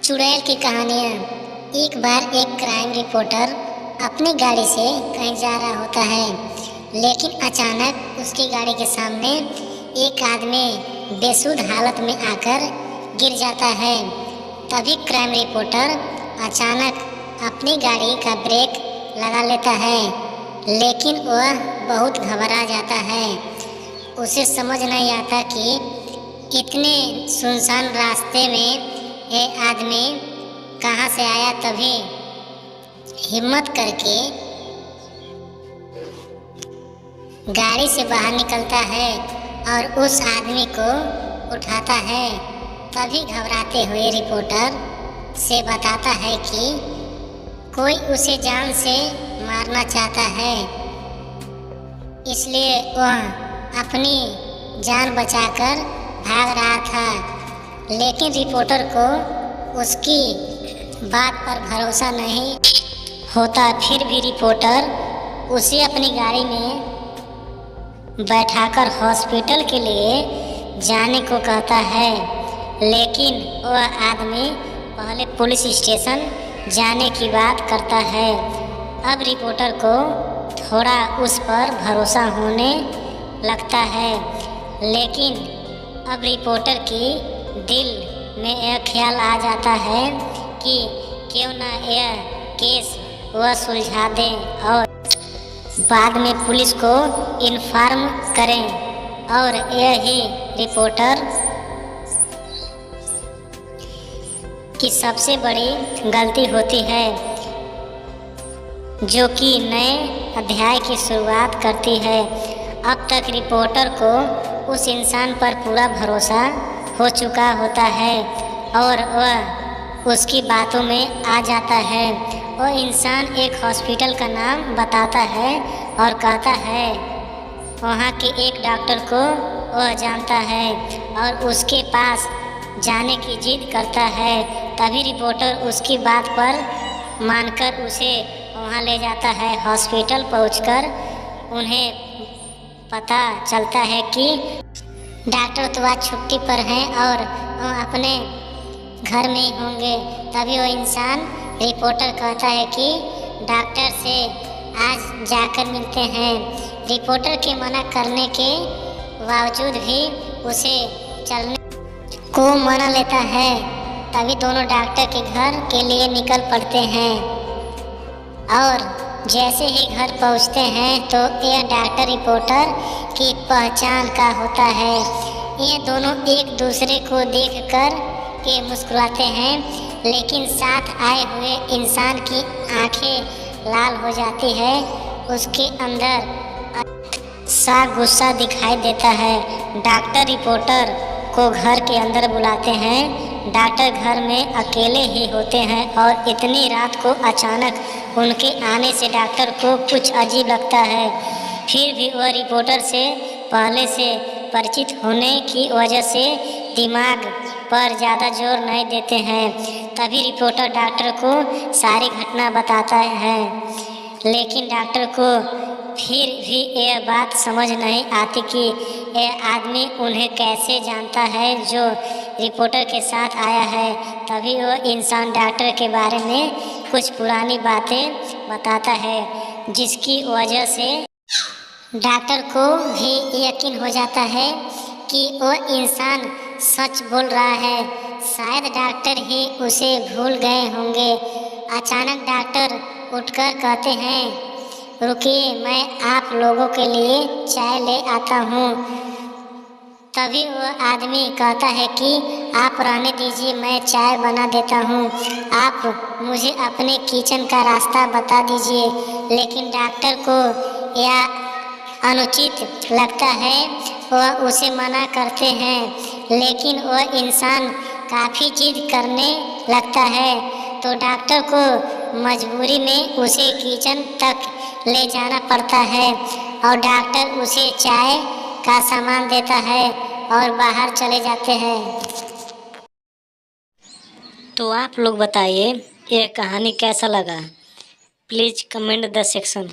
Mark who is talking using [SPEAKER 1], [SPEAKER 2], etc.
[SPEAKER 1] चुड़ैल की कहानियाँ। एक बार एक क्राइम रिपोर्टर अपनी गाड़ी से कहीं जा रहा होता है, लेकिन अचानक उसकी गाड़ी के सामने एक आदमी बेसुध हालत में आकर गिर जाता है। तभी क्राइम रिपोर्टर अचानक अपनी गाड़ी का ब्रेक लगा लेता है, लेकिन वह बहुत घबरा जाता है। उसे समझ नहीं आता कि इतने सुनसान रास्ते में यह आदमी कहाँ से आया। तभी हिम्मत करके गाड़ी से बाहर निकलता है और उस आदमी को उठाता है। तभी घबराते हुए रिपोर्टर से बताता है कि कोई उसे जान से मारना चाहता है, इसलिए वह अपनी जान बचाकर भाग रहा था। लेकिन रिपोर्टर को उसकी बात पर भरोसा नहीं होता। फिर भी रिपोर्टर उसे अपनी गाड़ी में बैठाकर हॉस्पिटल के लिए जाने को कहता है, लेकिन वह आदमी पहले पुलिस स्टेशन जाने की बात करता है। अब रिपोर्टर को थोड़ा उस पर भरोसा होने लगता है, लेकिन अब रिपोर्टर की दिल में यह ख्याल आ जाता है कि क्यों ना यह केस वह सुलझा दें और बाद में पुलिस को इन्फॉर्म करें। और यही रिपोर्टर की सबसे बड़ी गलती होती है, जो कि नए अध्याय की शुरुआत करती है। अब तक रिपोर्टर को उस इंसान पर पूरा भरोसा हो चुका होता है और वह उसकी बातों में आ जाता है। वह इंसान एक हॉस्पिटल का नाम बताता है और कहता है वहाँ के एक डॉक्टर को वह जानता है और उसके पास जाने की जिद करता है। तभी रिपोर्टर उसकी बात पर मानकर उसे वहाँ ले जाता है। हॉस्पिटल पहुँचकर उन्हें पता चलता है कि डॉक्टर तो आज छुट्टी पर हैं और अपने घर में ही होंगे। तभी वो इंसान रिपोर्टर कहता है कि डॉक्टर से आज जाकर मिलते हैं। रिपोर्टर के मना करने के बावजूद भी उसे चलने को मना लेता है। तभी दोनों डॉक्टर के घर के लिए निकल पड़ते हैं और जैसे ही घर पहुंचते हैं तो यह डॉक्टर रिपोर्टर की पहचान का होता है। ये दोनों एक दूसरे को देखकर के मुस्कुराते हैं, लेकिन साथ आए हुए इंसान की आंखें लाल हो जाती है। उसके अंदर सा गुस्सा दिखाई देता है। डॉक्टर रिपोर्टर को घर के अंदर बुलाते हैं। डॉक्टर घर में अकेले ही होते हैं और इतनी रात को अचानक उनके आने से डॉक्टर को कुछ अजीब लगता है। फिर भी वह रिपोर्टर से पहले से परिचित होने की वजह से दिमाग पर ज़्यादा जोर नहीं देते हैं। तभी रिपोर्टर डॉक्टर को सारी घटना बताता है, लेकिन डॉक्टर को फिर भी यह बात समझ नहीं आती कि यह आदमी उन्हें कैसे जानता है जो रिपोर्टर के साथ आया है। तभी वह इंसान डॉक्टर के बारे में कुछ पुरानी बातें बताता है, जिसकी वजह से डॉक्टर को भी यकीन हो जाता है कि वह इंसान सच बोल रहा है। शायद डॉक्टर ही उसे भूल गए होंगे। अचानक डॉक्टर उठकर कहते हैं, रुकिए, मैं आप लोगों के लिए चाय ले आता हूँ। तभी वह आदमी कहता है कि आप रहने दीजिए, मैं चाय बना देता हूँ। आप मुझे अपने किचन का रास्ता बता दीजिए। लेकिन डॉक्टर को यह अनुचित लगता है। वह उसे मना करते हैं, लेकिन वह इंसान काफ़ी जिद करने लगता है, तो डॉक्टर को मजबूरी में उसे किचन तक ले जाना पड़ता है और डॉक्टर उसे चाय का सामान देता है और बाहर चले जाते हैं।
[SPEAKER 2] तो आप लोग बताइए, यह कहानी कैसा लगा? Please comment the section.